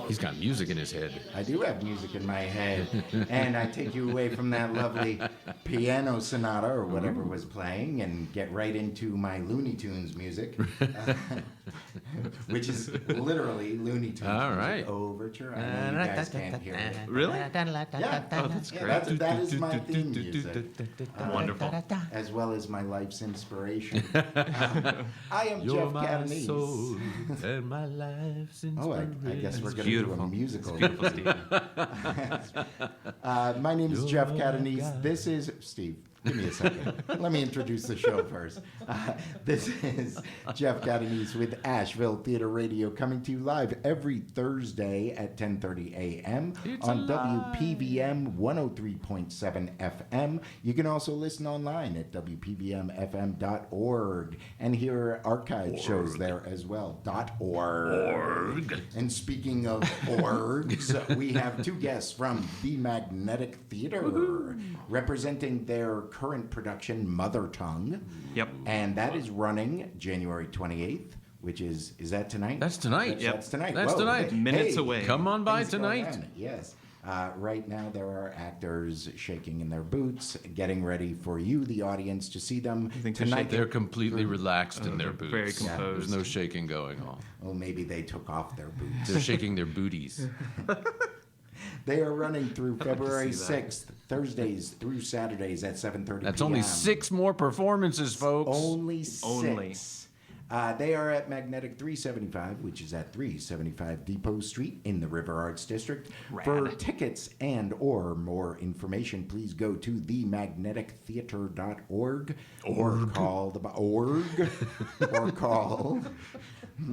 He's got music in his head. I do have music in my head. And I take you away from that lovely piano sonata or whatever was playing and get right into my Looney Tunes music, which is literally Looney Tunes All music right. overture. I know you guys can't hear it. Really? Yeah, Oh, that's great. that is my theme music. Wonderful. As well as my life's inspiration. I am You're Jeff my Catanese. soul and my life's inspiration. I guess we're going to do a Beautiful. musical. Beautiful, Steve. My name is Jeff Catanese. This is Steve. Give me a second. Let me introduce the show first. This is Jeff Catanese with Asheville Theater Radio, coming to you live every Thursday at 10:30 a.m. on WPVM 103.7 FM. You can also listen online at WPVMFM.org and hear archive shows there as well. .org. And speaking of orgs, we have two guests from the Magnetic Theater representing their current production, Mothertongue. Yep. And that is running January 28th, which is that tonight? That's tonight. Yep. That's tonight. That's tonight. Minutes away. Come on by things going tonight. on. Yes. Right now, there are actors shaking in their boots, getting ready for you, the audience, to see them think they're tonight. They're completely relaxed in their they're boots. very There's composed. no shaking going on. Oh, maybe they took off their boots. They're shaking their booties. They are running through February see that. 6th, Thursdays through Saturdays at 7:30 That's p.m. only 6 more performances, folks. Only 6. Only. They are at Magnetic 375, which is at 375 Depot Street in the River Arts District. Rad. For tickets and or more information, please go to themagnetictheater.org or call the or call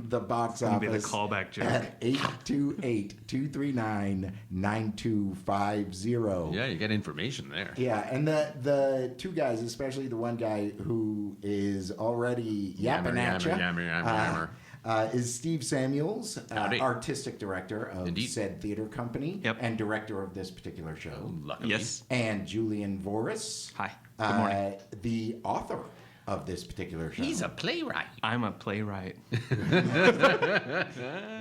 the box Gonna be office the callback joke. at 828-239-9250. Yeah, you get information there. Yeah, and the two guys, especially the one guy who is already yapping at you, Yammer. is Steve Samuels, Howdy. artistic director of Indeed. said theater company Yep. and director of this particular show. Luckily. Yes. And Julian Vorus, Hi. Good morning. the author of this particular show. He's a playwright. I'm a playwright.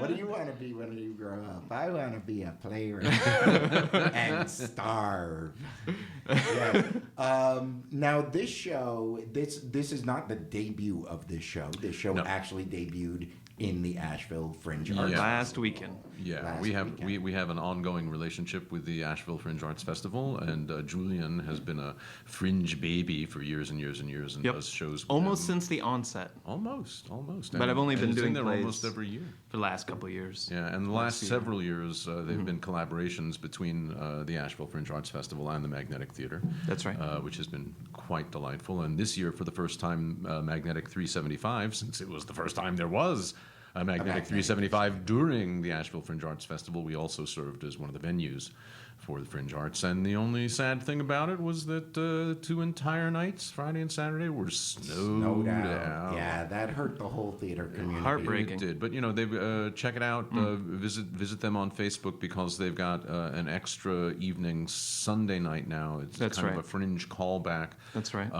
What do you want to be when you grow up? I want to be a playwright and starve. Yeah. Now this show, this is not the debut of this show. This show No. actually debuted in the Asheville Fringe Arts. Yeah. Last weekend. Yeah, Last we have weekend. we have an ongoing relationship with the Asheville Fringe Arts Festival, and Julian has been a fringe baby for years and years and years, and Yep. does shows with Almost them. since the onset almost. But I've only And been it's in doing there plays. almost every year. for the last couple of years. Yeah, and the last year. several years, they've been collaborations between the Asheville Fringe Arts Festival and the Magnetic Theater. That's right. Which has been quite delightful. And this year, for the first time, Magnetic 375, since it was the first time there was a Magnetic 375 during the Asheville Fringe Arts Festival, we also served as one of the venues for the Fringe Arts. And the only sad thing about it was that 2 entire nights, Friday and Saturday, were snowed out. Yeah, that hurt the whole theater community. Heartbreaking. It did, but they've check it out. Visit them on Facebook because they've got an extra evening Sunday night now. It's That's kind right. of a fringe callback. That's right.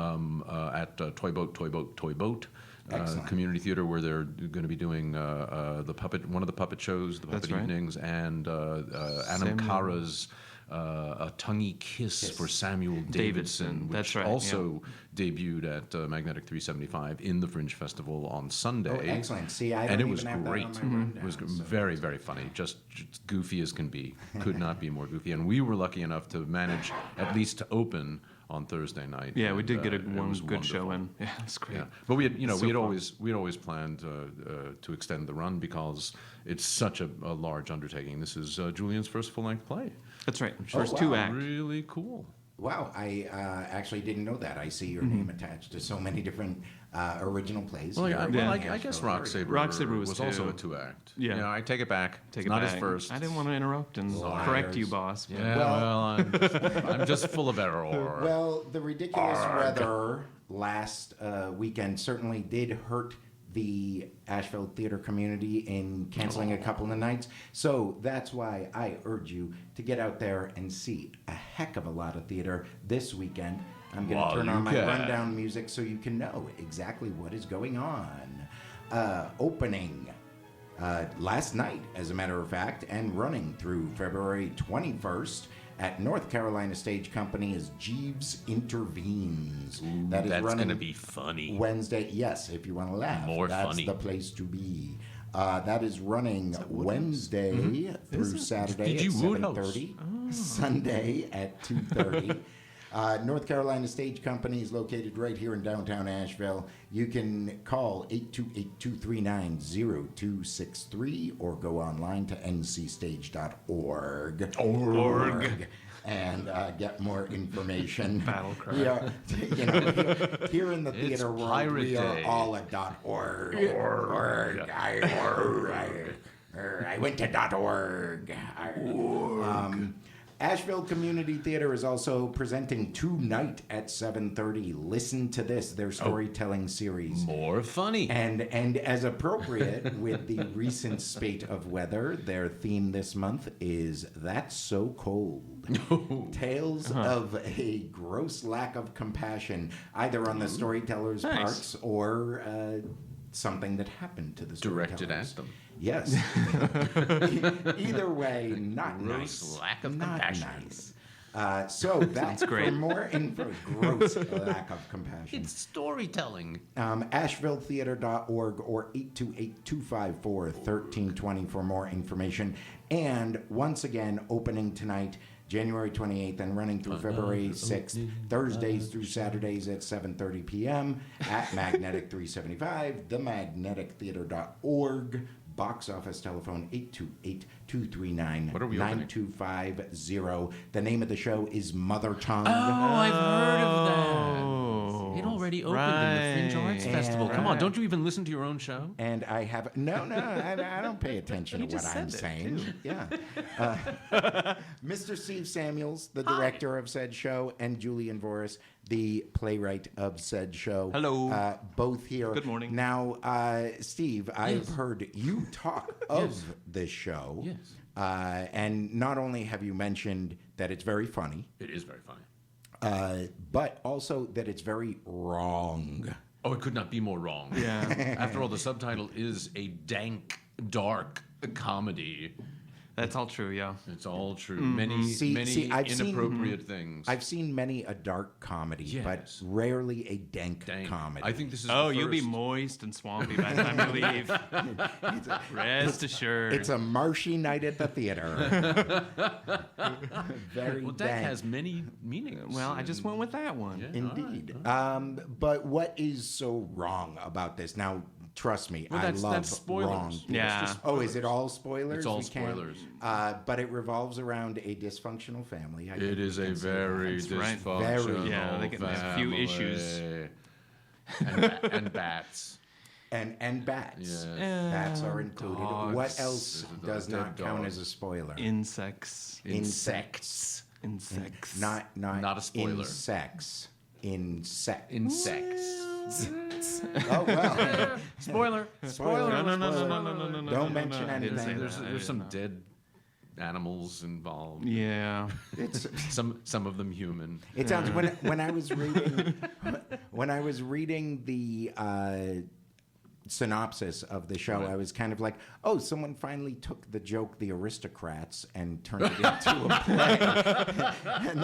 At Toy Boat. Excellent. Community theater where they're going to be doing one of the puppet shows, the That's puppet right. evenings, and Adam Samuel. Kara's A Tonguey Kiss for Samuel Davidson, Davidson. which That's right, also debuted at Magnetic 375 in the Fringe Festival on Sunday. Oh, excellent. See, I and don't it was even have that great. on my rundown, It was so- very, very funny. Just goofy as can be. Could not be more goofy. And we were lucky enough to manage at least to open on Thursday night. Yeah, we and, did get it one was good show wonderful. in. Yeah, it's great. Yeah, but we had, So we had fun. always planned to extend the run because it's such a large undertaking. This is Julian's first full-length play. That's right. Oh, First wow. 2 act. Really cool. Wow, I actually didn't know that. I see your name attached to so many different original plays. Well, here I, in well, the I guess Asheville Rock area. Saber, Rock Saber was also two. a 2-act. Yeah. I take it back. Take It's it not back. his first. I didn't want to interrupt and Liars. correct you, boss. but- Yeah, well, I'm just full of error. Well, the ridiculous weather last weekend certainly did hurt the Asheville theater community in canceling a couple of nights. So that's why I urge you to get out there and see a heck of a lot of theater this weekend. I'm going to Well, turn on you my can. rundown music so you can know exactly what is going on. Opening last night, as a matter of fact, and running through February 21st at North Carolina Stage Company is Jeeves Intervenes. Ooh, That is that's running gonna be funny. Wednesday. Yes, if you want to laugh. More that's funny. the place to be. That is running Wednesday through Saturday Did you at Woodhouse? 7:30, Sunday at 2:30. North Carolina Stage Company is located right here in downtown Asheville. You can call 828-239-0263 or go online to ncstage.org. And get more information. Battle cry. Yeah, here in the theater world, Pirate we are Day. all a .org. I went to .org. Asheville Community Theater is also presenting tonight at 7:30. Listen to this, their storytelling series. More funny. And as appropriate with the recent spate of weather, their theme this month is That's So Cold. Tales of a gross lack of compassion, either on the storyteller's Nice. parts or something that happened to the storytellers. Directed at them. Yes. Either way, not Gross nice. lack of Not compassion. nice. So that's great. for more info. Gross lack of compassion. It's storytelling. AshevilleTheater.org or 828-254-1320 for more information. And once again, opening tonight, January 28th, and running through February 6th, Thursdays through Saturdays at 7:30 p.m. at Magnetic 375, themagnetictheater.org. Box office telephone 828-239-9250. The name of the show is Mothertongue. Oh, I've heard of that. Oh, It already opened in the Fringe Arts Right. Festival. Come on, Right. don't you even listen to your own show? And I have I don't pay attention to what just I'm said it, saying. Yeah, Mr. Steve Samuels, the director of said show, and Julian Vorus, the playwright of said show. Hello. Both here. Good morning. Now, Steve, I've Yes. heard you talk of this show. Yes. And not only have you mentioned that it's very funny, It is very funny. but also that it's very wrong. Oh, it could not be more wrong. Yeah. After all, the subtitle is a dank, dark comedy. That's all true, yeah. It's all true. Many, See, many I've seen- inappropriate things. I've seen many a dark comedy, but Yes. rarely a dank, Dank. comedy. I think this is. Oh, the you'll be first. moist and swampy by the time you leave. Rest assured. It's a marshy night at the theater. Very Well, dank dank. has many meanings. Well, I just went with that one. Yeah. Indeed. But what is so wrong about this? Now, trust me, Well, I that's love spoilers. wrong. Yeah. It's just Oh, is it all spoilers? It's all We can't- spoilers. But it revolves around a dysfunctional family. I It think is we a can say very that. right. dysfunctional Very. Yeah, they get a few family. issues. And bats. And bats. Yes. Bats are included. Dogs. What else There's a does dead not count dog. as a spoiler? Insects. Insects. Insects. Not Not a spoiler. Insects. Insects. Insects. Oh well. Spoiler. Spoiler. No. Don't mention I didn't say anything. that. I There's some didn't know. dead animals involved. Yeah. It's Some of them human. it sounds when I was reading the synopsis of the show, Right. I was kind of like, oh, someone finally took the joke "The Aristocrats" and turned it into a play. And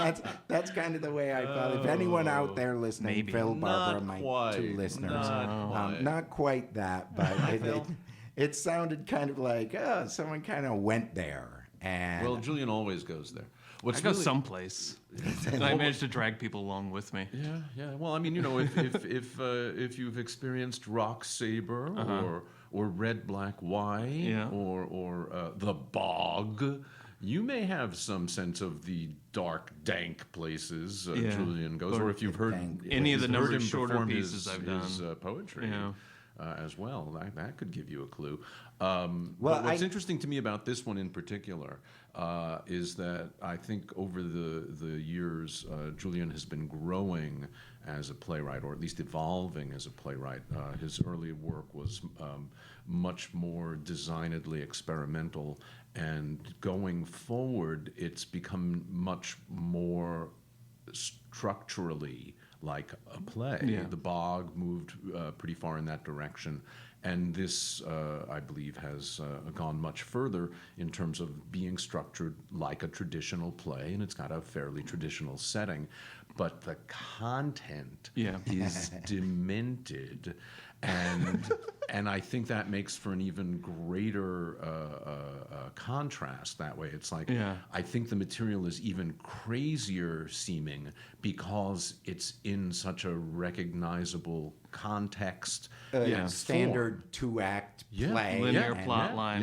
that's kind of the way I felt. If anyone out there listening, Maybe. Phil, Barbara, Not my quite. two listeners, Not quite. not quite that, but it sounded kind of like, oh, someone kind of went there. And Well, Julian always goes there. I go someplace. And I managed to drag people along with me. Yeah. Well, I mean, if you've experienced Rock Saber or Red Black White Yeah. or the Bog, you may have some sense of the dark, dank places Yeah. Julian goes, or if you've heard Dank. Any of the heard number him shorter perform pieces his, I've done. his poetry. Yeah. As well, that could give you a clue. Well, but what's interesting to me about this one in particular is that I think over the years, Julian has been growing as a playwright, or at least evolving as a playwright. His early work was much more designedly experimental, and going forward, it's become much more structurally like a play. Yeah. The Bog moved pretty far in that direction, And this, I believe, has gone much further in terms of being structured like a traditional play, and it's got a fairly traditional setting. But the content is demented, and I think that makes for an even greater contrast that way. It's like, I think the material is even crazier seeming because it's in such a recognizable context. Standard 2-act play. Linear plot line.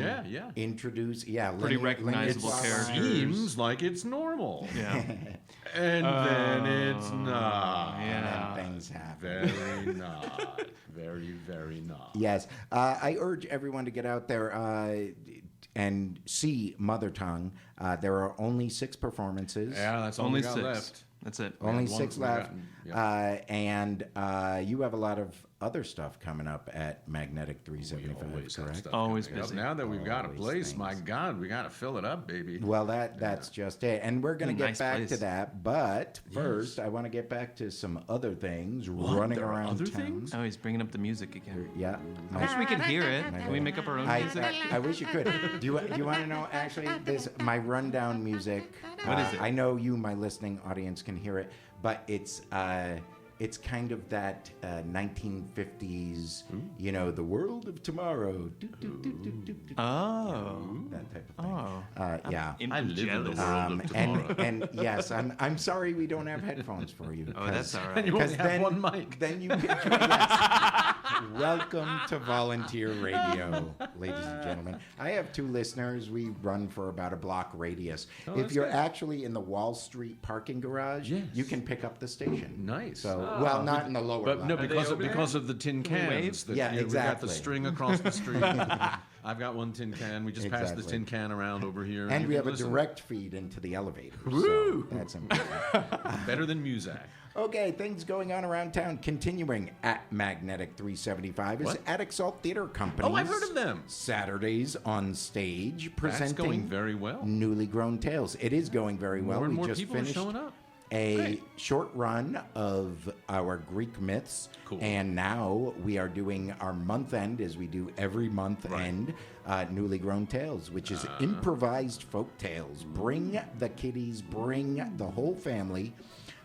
Introduce, Pretty recognizable characters. Seems like it's normal. Yeah. And then it's not. And then things happen. Very not. Very, very not. Yes. I urge everyone to get out there and see Mothertongue. There are only 6 performances. Yeah, that's all Only we got 6. left. That's it. Only one- 6 we left. got- And you have a lot of other stuff coming up at Magnetic 375, Always have correct? stuff Always coming up. busy. Now that we've got a Always place, things. my God, we got to fill it up, baby. Well, that's just it. And we're going to get Nice back place. to that. But first, I want to get back to some other things running There are around other town. things? Oh, he's bringing up the music again. Yeah. I wish we could hear it. Can we make up our own music? I wish you could. Do you want to know, actually, this my rundown music? What is it? I know you, my listening audience, can hear it, but it's kind of that 1950s, the world of tomorrow. Oh. That type of thing. Oh. Yeah. I live in the Jealous. world of tomorrow. And yes, I'm sorry we don't have headphones for you. Oh, that's all And right. you only 'Cause have then- one mic. Then you can. Yes. Welcome to Volunteer Radio, ladies and gentlemen. I have 2 listeners. We run for about a block radius. If that's you're good. actually in the Wall Street parking garage, Yes. you can pick up the station. Nice. So, well, not in the lower But no, level. because of the tin Can we wave? cans. That, Yeah, we got exactly. the string across the street. I've got one tin can. We just passed the Exactly. tin can around over here. And you we can have a listen. direct feed into the elevator. Woo! So that's important. Better than Muzak. Okay, things going on around town. Continuing at Magnetic 375 is What? Attic Salt Theater Company. Oh, I've heard of them. Saturdays on stage presenting That's going very well. newly grown tales. It is going very well. More and We more just people are finished showing up. a Great. short run of our Greek myths, Cool. and now we are doing our month end, as we do every month end, newly grown tales, which is improvised folk tales. Bring the kiddies, bring the whole family.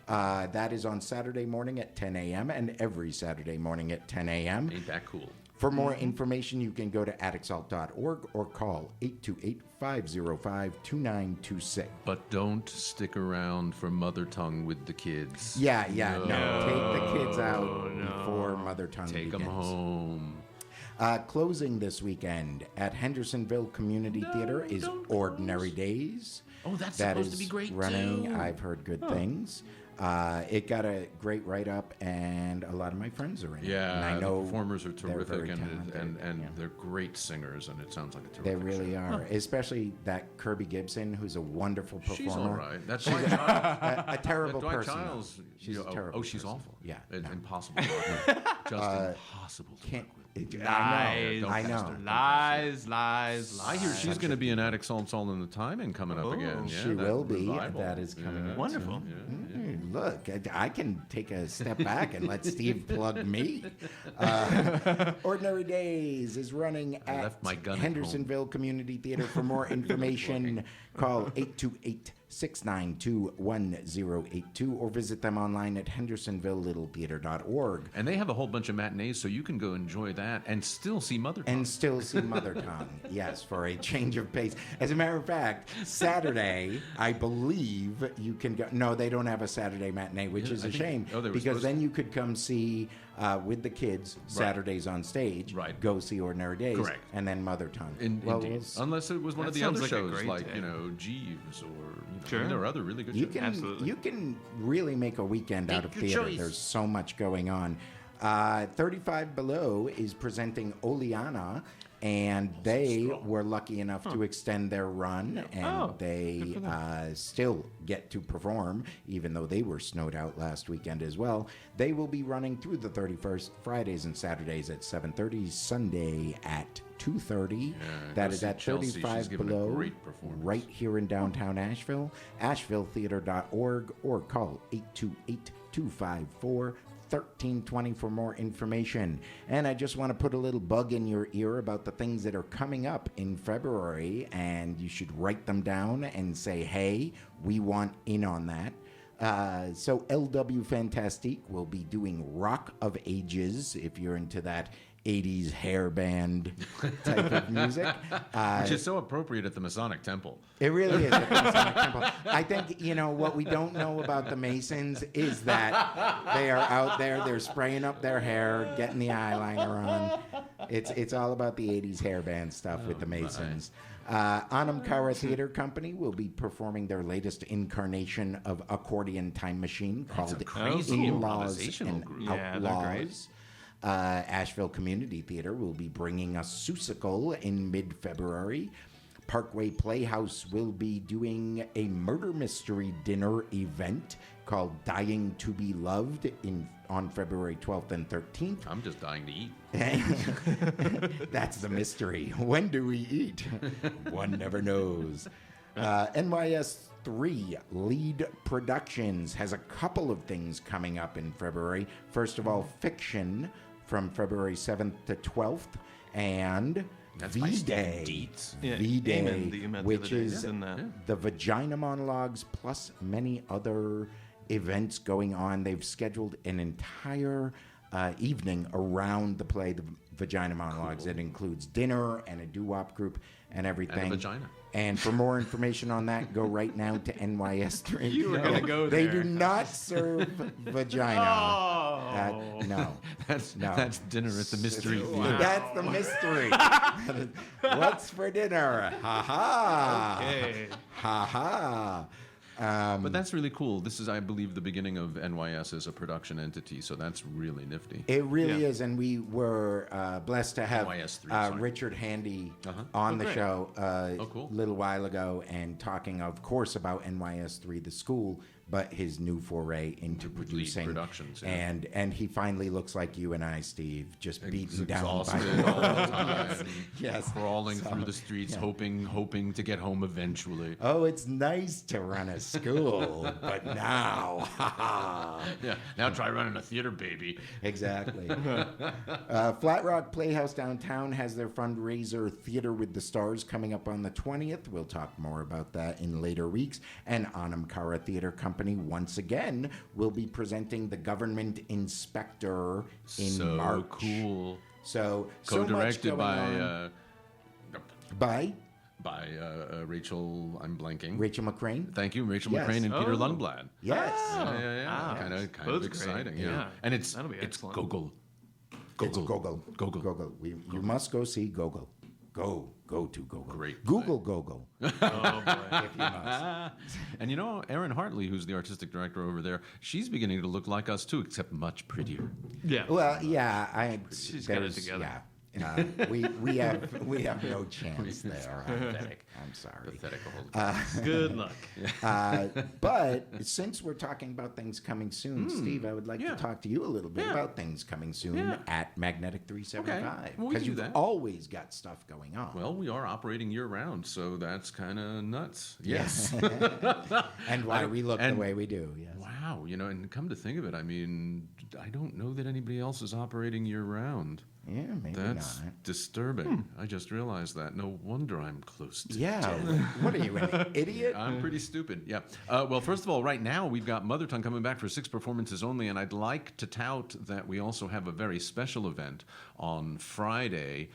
That is on Saturday morning at 10 a.m. and every Saturday morning at 10 a.m. Ain't that cool? For more information, you can go to atticsalt.org or call 828-505-2926. But don't stick around for Mothertongue with the kids. Yeah, no. Take the kids out before Mothertongue Take them begins. home. Closing this weekend at Hendersonville Community Theater is Ordinary Days. Oh, that's That supposed to is be great, running. too. I've heard good things. It got a great write-up, and a lot of my friends are in it. Yeah, and I know the performers are they're terrific, very and talented. they're great singers, and it sounds like a terrific They really show. are, especially that Kirby Gibson, who's a wonderful performer. She's all right. That's Dwight Childs. A terrible Dwight person. Childs. She's a terrible Oh, she's person. awful. Yeah, It's no. impossible. To work with. Just impossible to Can't. work with. Lies. I Don't know. cast her. Lies. I hear she's going to be an Attic Salt in the Timing coming up Oh. again. Yeah, She that will be. revival. That is coming up. Wonderful. Look, I can take a step back and let Steve plug me. Ordinary Days is running at left my gun at Hendersonville Community Theater. For more information, call 828-692-1082 or visit them online at hendersonvillelittletheater.org. And they have a whole bunch of matinees, so you can go enjoy that and still see Mothertongue. And still see Mothertongue, yes, for a change of pace. As a matter of fact, Saturday, I believe you can go. No, they don't have a Saturday matinee, which Yeah, is I a think- shame. oh, they were because supposed then you could come see with the kids Saturdays on stage. Right. Go see Ordinary Days. Correct. And then Mothertongue. Indeed. We'll Unless it was one That of the sounds other like a shows, great like day. Jeeves, or Sure. there are other really good You shows. can Absolutely. you can really make a weekend out of Take your theater. choice. There's so much going on. 35 Below is presenting Oleana, and they were lucky enough to extend their run, and Oh, they still get to perform, even though they were snowed out last weekend as well. They will be running through the 31st, Fridays and Saturdays at 7:30, Sunday at 2:30. That go is see at Chelsea. She's 35 giving a Below, great performance. right here in downtown Asheville. AshevilleTheater.org or call 828-254 1320 for more information. And I just want to put a little bug in your ear about the things that are coming up in February, and you should write them down and say, hey, we want in on that. So LW Fantastique will be doing Rock of Ages, if you're into that 80s hair band type of music. Which is so appropriate at the Masonic Temple. It really is at the Masonic Temple. I think, what we don't know about the Masons is that they are out there, they're spraying up their hair, getting the eyeliner on. It's all about the 80s hair band stuff with the Masons. Anam Cara Theater Company will be performing their latest incarnation of Accordion Time Machine called crazy In-Laws improvisational and group. Yeah, they're great. Outlaws. Asheville Community Theater will be bringing us Seussical in mid-February. Parkway Playhouse will be doing a murder mystery dinner event called Dying to be Loved on February 12th and 13th. I'm just dying to eat. That's the mystery. When do we eat? One never knows. NYS3 Lead Productions has a couple of things coming up in February. First of all, Fiction from February 7th to 12th, and That's by Steve V-Day. Dietz. Yeah, V-Day, Eamon that you met the which other day, is in that. the Vagina Monologues plus many other events going on. They've scheduled an entire evening around the play, the Vagina Monologues. It includes dinner and a doo-wop group and everything. And a vagina. And for more information on that, go right now to NYS3. You were gonna go They there. do not serve vagina. Oh. No. That's dinner at the Mystery Theater. That's the mystery. What's for dinner? Ha ha. Okay. Ha ha. But that's really cool. This is, I believe, the beginning of NYS as a production entity, so that's really nifty. It really Yeah. is, and we were blessed to have NYS3, sorry. Richard Handy Uh-huh. on the great. show cool. a little while ago, and talking, of course, about NYS3, the school, but his new foray into producing productions, yeah. and he finally looks like you and I, Steve, just beaten down Exhausted all the time, Yes. crawling So, through the streets, yeah. hoping to get home eventually. Oh, it's nice to run a school, but now, ha ha. Yeah, now try running a theater, baby. Exactly. Flat Rock Playhouse downtown has their fundraiser Theater with the Stars coming up on the 20th. We'll talk more about that in later weeks. And Anam Cara Theater Company, once again, will be presenting The Government Inspector in So March. cool. So much Co-directed going on. By by Rachel. I'm blanking. Rachel McCrane. Thank you, Rachel Yes. McCrane and Peter Oh. Lundblad. Yes. Yeah. Ah, Kind of both great. exciting. Yeah. Yeah. And it's That'll be excellent. Gogol. It's Gogol. Gogol. Gogol. You must go see Gogol. Go to Gogol. Great Google Gogol. Oh boy. If you must. And Erin Hartley, who's the artistic director over there, she's beginning to look like us too, except much prettier. Yeah. Well, yeah, She's got it there's- together. Yeah. We have no chance there. Pathetic. I'm sorry. Pathetic old. Good luck. But since we're talking about things coming soon, Steve, I would like yeah. to talk to you a little bit Yeah. about things coming soon Yeah. at Magnetic 375. Okay. Well, we Because can do you've that. always got stuff going on. Well, we are operating year round, so that's kind of nuts. Yes. And why we look the and- way we do. Yes. Wow. And come to think of it, I mean, I don't know that anybody else is operating year round. Yeah, maybe That's not. disturbing. I just realized that. No wonder I'm close to Yeah. What are you, an idiot? I'm pretty stupid. Yeah. Well, first of all, right now we've got Mothertongue coming back for 6 performances only, and I'd like to tout that we also have a very special event on Friday,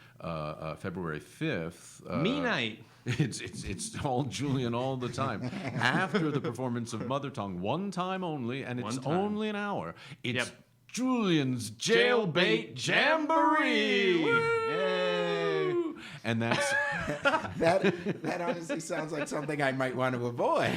February 5th. Me night. It's all Julian all the time. After the performance of Mothertongue, one time only, and it's One time. only an hour. It's Yep. Julian's Jailbait Jamboree. Woo! And that's That honestly sounds like something I might want to avoid.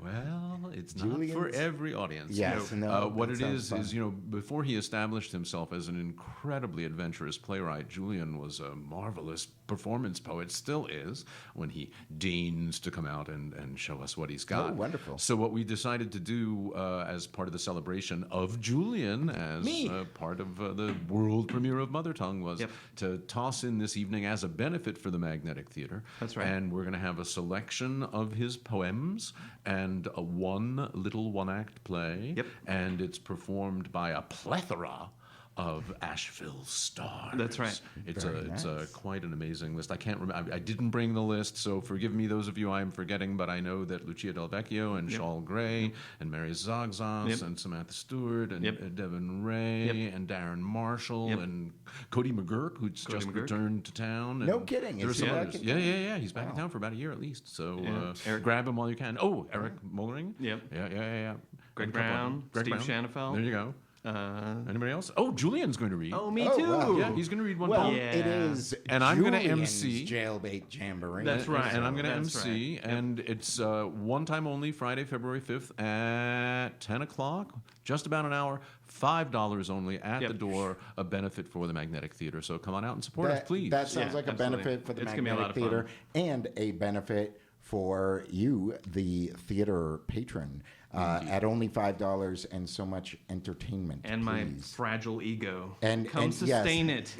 well, it's not for Julian's- every audience. Yes, no, What that it sounds is, fun. before he established himself as an incredibly adventurous playwright, Julian was a marvelous performance poet, still is, when he deigns to come out and show us what he's got. Oh, wonderful. So what we decided to do as part of the celebration of Julian, as Me. part of the world premiere of Mothertongue, was Yep. to toss in this evening as a benefit for the Magnetic Theater. That's right. And we're going to have a selection of his poems and one one little one-act play, Yep. and it's performed by a plethora of Asheville stars. That's right. It's Very it's nice. quite an amazing list. I can't remember. I didn't bring the list, so forgive me, those of you I am forgetting. But I know that Lucia Del Vecchio and Yep. Shaul Gray and Mary Zogzos Yep. and Samantha Stewart and Yep. Devin Ray Yep. and Darren Marshall Yep. and Cody McGurk, who's Cody just McGurk. returned to town. No and kidding. There are Is some he others. back in Yeah. He's back in Wow. town for about a year at least. So Yeah. Eric- grab him while you can. Oh, Eric Mullering. Yep. Yeah. Greg And a couple Brown, others. Greg Steve Brown. Shanafel. There you go. Uh, Anybody else? Oh, Julian's going to read. oh, me Oh, too. wow. Yeah, he's going to read one Well, poem. Yeah. it is And I'm gonna Julian's MC. Jailbait Jamboree. That's right. And I'm going to That's MC, right. Yep. and it's one time only, Friday, February 5th at 10 o'clock, just about an hour, $5 only at Yep. the door, a benefit for the Magnetic Theater. So come on out and support us, That, please. that sounds Yeah, like a absolutely. benefit for the It's gonna be a lot Magnetic of Theater and a benefit for you, the theater patron, at only $5 and so much entertainment. And my please. fragile ego. And- Come and sustain it.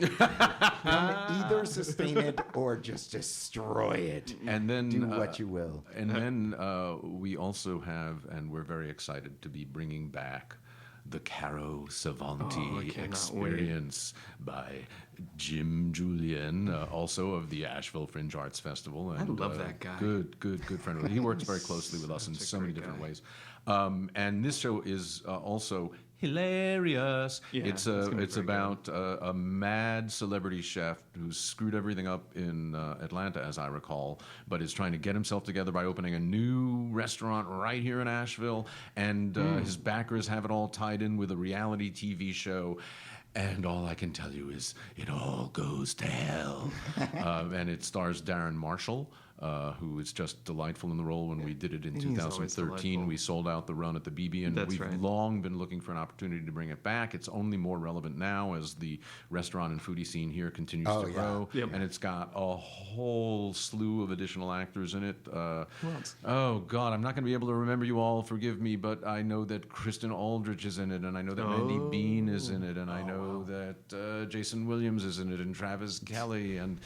Either sustain it or just destroy it. And then Do what you will. And then we also have, and we're very excited to be bringing back the Caro Savanti Oh, I cannot experience by Jim Julian, also of the Asheville Fringe Arts Festival. And, love that guy. Good friend. He works very closely with us in Such a so many great different guy. ways. And this show is also hilarious. Yeah, it's it's gonna be it's very about a mad celebrity chef who's screwed everything up in Atlanta, as I recall, but is trying to get himself together by opening a new restaurant right here in Asheville. And his backers have it all tied in with a reality TV show. And all I can tell you is it all goes to hell. And it stars Darren Marshall, who is just delightful in the role. When we did it in He's always 2013, delightful. we sold out the run at the BB, and That's we've right. long been looking for an opportunity to bring it back. It's only more relevant now as the restaurant and foodie scene here continues Oh, to yeah. grow. Yep. And it's got a whole slew of additional actors in it. else? Oh, God, I'm not going to be able to remember you all, forgive me, but I know that Kristen Aldrich is in it, and I know that Mandy Bean is in it, and I know that Jason Williams is in it, and Travis Kelly, and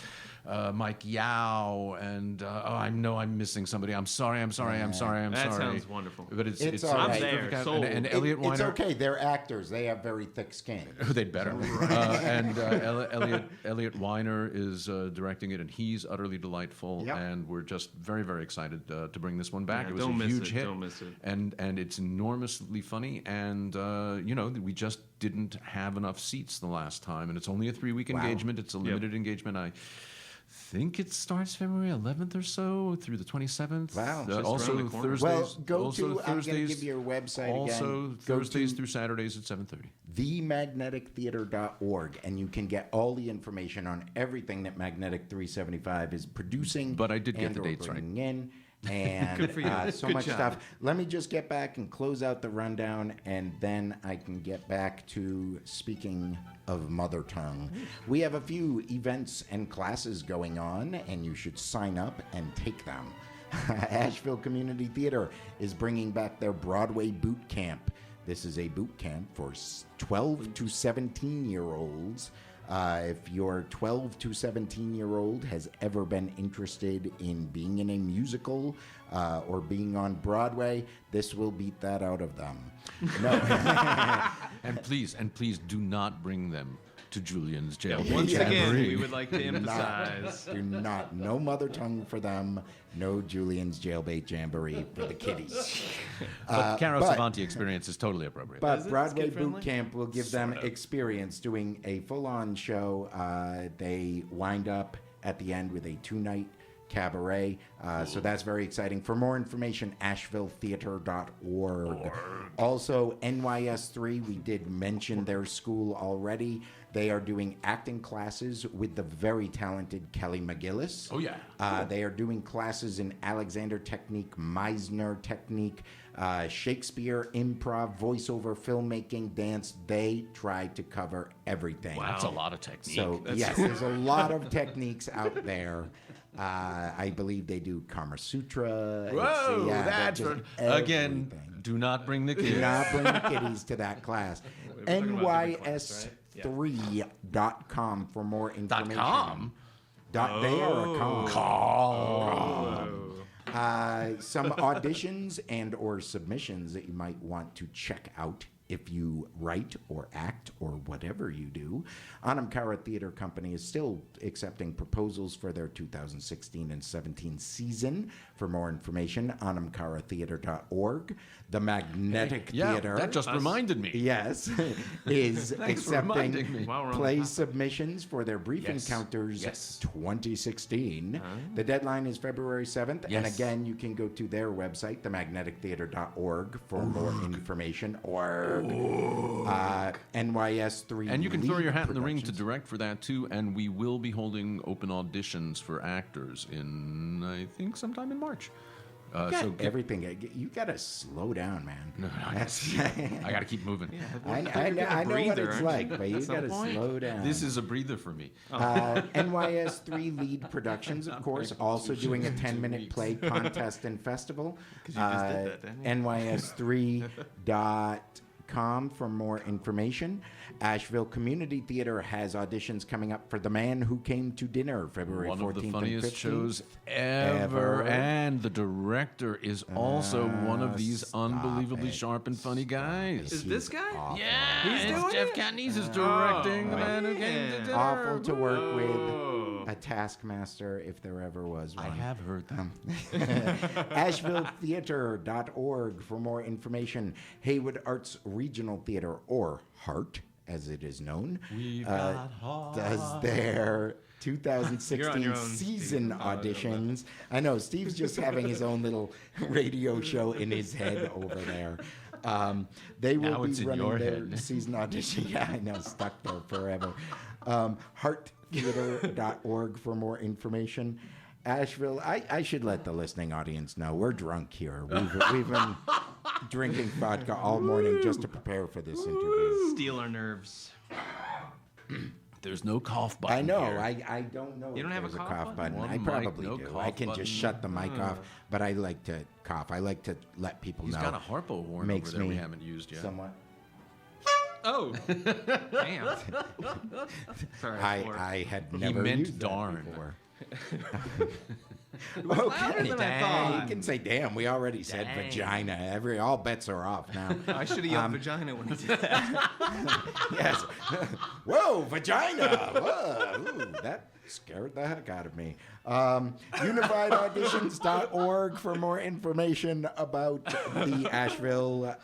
Mike Yao, and I know I'm missing somebody. I'm sorry. That sorry. sounds wonderful. But It's all right. I'm there, terrific. sold. And Elliot It's Weiner. okay. They're actors. They have very thick skin. They'd better. Elliot Weiner is directing it, and he's utterly delightful. Yep. And we're just very, very excited to bring this one back. Yeah, it was don't a miss huge it, hit. don't miss it. And it's enormously funny. And we just didn't have enough seats the last time, and it's only a 3-week Wow. engagement. It's a limited engagement. I think it starts February 11th or so through the 27th. Wow. Just Also around the corner. Thursdays. Well, go also to, I'm going to Thursdays. give you your website Also again. Thursdays Go through Saturdays at 7:30. to themagnetictheater.org, and you can get all the information on everything that Magnetic 375 is producing. But I did get and the or dates right. bringing in. And Good for you. so Good much job. stuff. Let me just get back and close out the rundown, and then I can get back to speaking of Mothertongue. We have a few events and classes going on, and you should sign up and take them. Asheville Community Theater is bringing back their Broadway boot camp. This is a boot camp for 12 to 17-year-olds. If your 12 to 17-year-old has ever been interested in being in a musical or being on Broadway, this will beat that out of them. No. And please do not bring them to Julian's jail. Once Yeah. again, Jamboree. we would like to emphasize. Do not. No Mothertongue for them. No Julian's Jailbait Jamboree for the kiddies. But Caro but- Savanti experience is totally appropriate. But Is it Broadway kid-friendly? Boot Camp will give them experience doing a full-on show. They wind up at the end with a 2-night cabaret. So that's very exciting. For more information, ashevilletheater.org. Also, NYS3, we did mention their school already. They are doing acting classes with the very talented Kelly McGillis. Oh, yeah. They are doing classes in Alexander technique, Meisner technique, Shakespeare, improv, voiceover, filmmaking, dance. They try to cover everything. Wow. That's a lot of technique. So, yes, there's a lot of techniques out there. I believe they do Kama Sutra. Whoa, Yeah, that's just again. everything. Do not bring the Do kids. not bring the kiddies to that class. We're talking about different class, right? NYS3.com for more information. .com? They are a com. Some auditions and or submissions that you might want to check out if you write or act or whatever you do. Anamkara Theater Company is still accepting proposals for their 2016 and 17 season. For more information, anamkaratheater.org. The Magnetic Theater. That just reminded me. Yes, is Thanks for reminding accepting me. While we're on play the topic. submissions for their Brief Yes. Encounters Yes. 2016. The deadline is February 7th. And Yes. again, you can go to their website, themagnetictheater.org, for more information. Or NYS3. And you can throw Lead your hat in the ring to Productions. direct for that too. And we will be holding open auditions for actors in, I think, sometime in March. So get, Everything. You got to slow down, man. No, I got to keep moving. I know what it's like, but you got to slow down. This is a breather for me. NYS3 Lead Productions, of course, also doing a 10-minute play contest and festival. you just did that, didn't you? NYS3.com for more information. Asheville Community Theater has auditions coming up for The Man Who Came to Dinner, February 14th One of the and funniest 15th. shows ever. And the director is also one of these stop unbelievably it. sharp and funny guys. Is this guy? Awful. Yeah, He's doing Jeff it? Catanese is directing The Man Who Came to man. Dinner. Awful to work Whoa. with a taskmaster if there ever was one. I have heard that. AshevilleTheater.org for more information. Haywood Arts Regional Theater, or HART, as it is known, We've got does their You're on 2016 your own, season Steve. auditions. I know, Steve's just having his own little radio show in his head over there. They will Now it's be in running your their head. season audition. Yeah, I know, stuck there forever. HeartTheater.org for more information. Asheville, I should let the listening audience know we're drunk here. We've been drinking vodka all morning just to prepare for this interview. Steal our nerves. There's no cough button. I know. here. I don't know. You if don't have a there's cough button. button? I One probably mic, no do. cough I can button. just shut the mic off, but I like to cough. I like to let people He's know. got a Harpo horn Makes over there we me haven't used yet. Somewhat. Oh, damn. Sorry. I had never meant used that darn. before. louder than I thought. You can say damn. We already said Dang. vagina. All bets are off now. I should have yelled vagina when he did that. Yes. Whoa, vagina. Whoa. Ooh, that scared the heck out of me. UnifiedAuditions.org for more information about the Asheville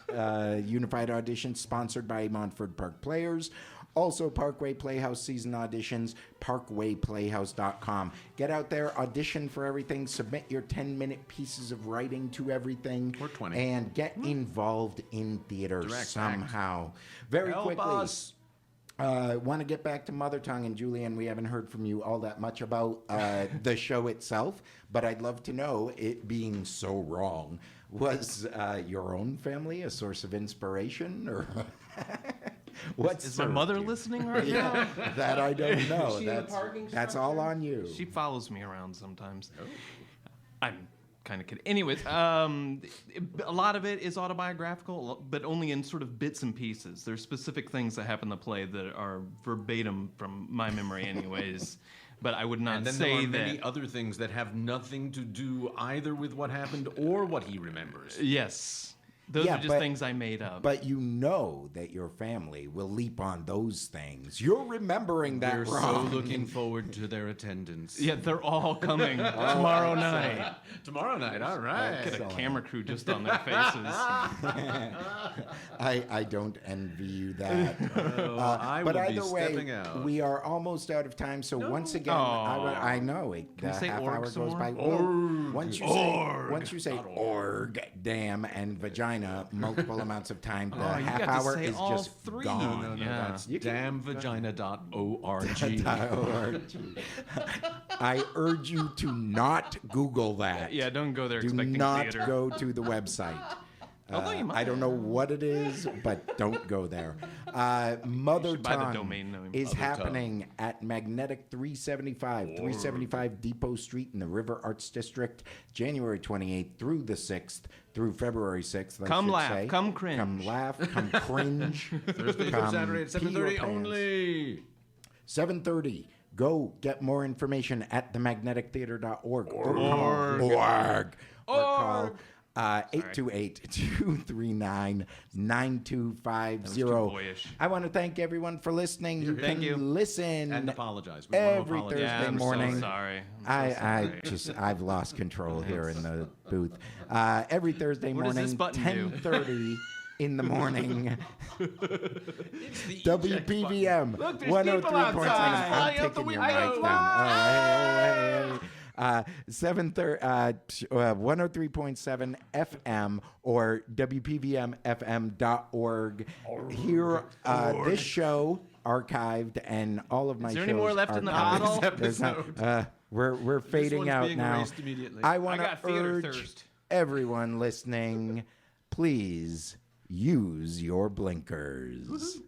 Unified Auditions, sponsored by Montford Park Players. Also, Parkway Playhouse season auditions, parkwayplayhouse.com. Get out there, audition for everything, submit your 10-minute pieces of writing to everything. Or 20. And get involved in theater Direct somehow. Very Help quickly. us. Want to get back to Mothertongue, and Julian, we haven't heard from you all that much about the show itself, but I'd love to know, it being so wrong, was your own family a source of inspiration, or what? Is my mother listening right now? Yeah, that I don't know. Is she in the parking That's all on you. She follows me around sometimes. I'm kind of kidding. Anyways, a lot of it is autobiographical, but only in sort of bits and pieces. There's specific things that happen in the play that are verbatim from my memory, anyways. But I would not And then say there are that. many other things that have nothing to do either with what happened or what he remembers. Yes. Those Yeah, are just but- things I made up. But you know that your family will leap on those things. You're remembering that We're so wrong. looking forward to their attendance. yeah, they're all coming tomorrow night. Tomorrow night, all right. Get a camera crew just on their faces. I don't envy you that. I But will be either stepping way, out. we are almost out of time. So once again, Aw. I know it. Can we say half org hour some goes more? by. Org. Once you say org, damn, and vagina multiple amounts of time, the Oh, you half got to hour say is all just three. gone. No, Yeah. that's You can- damnvagina.org. I urge you to not Google that. Yeah, don't go there Do expecting not theater. go to the website. Although you might. I don't know what it is, but don't go there. buy the Mothertongue domain name. is Mothertongue. happening at Magnetic 375 Depot Street in the River Arts District, January 28th through the 6th, through February 6th. I Come should laugh, say. come cringe. Come laugh, come cringe. Thursday come through Saturday at pee your 7:30 pants. only. 7:30. Go get more information at themagnetictheater.org. Org. or call 828-239-9250. boyish. I want to thank everyone for listening. You Thank can you. listen And apologize. We want to every apologize. Thursday I'm morning. so sorry. I'm so sorry. I've lost control here in the booth. Every Thursday What does morning, this button do? 10:30 in the morning. It's the WPVM. Look, there's 103.7. people outside. I'm Fly out the taking your window. mic down. Oh, hey. 103.7 FM or WPVMFM.org. Here, this show archived and all of my shows. Is there any more left in the archived. bottle? There's not- we're fading one's out being now. erased immediately. I want I to got theater urge thirst. everyone listening, please use your blinkers.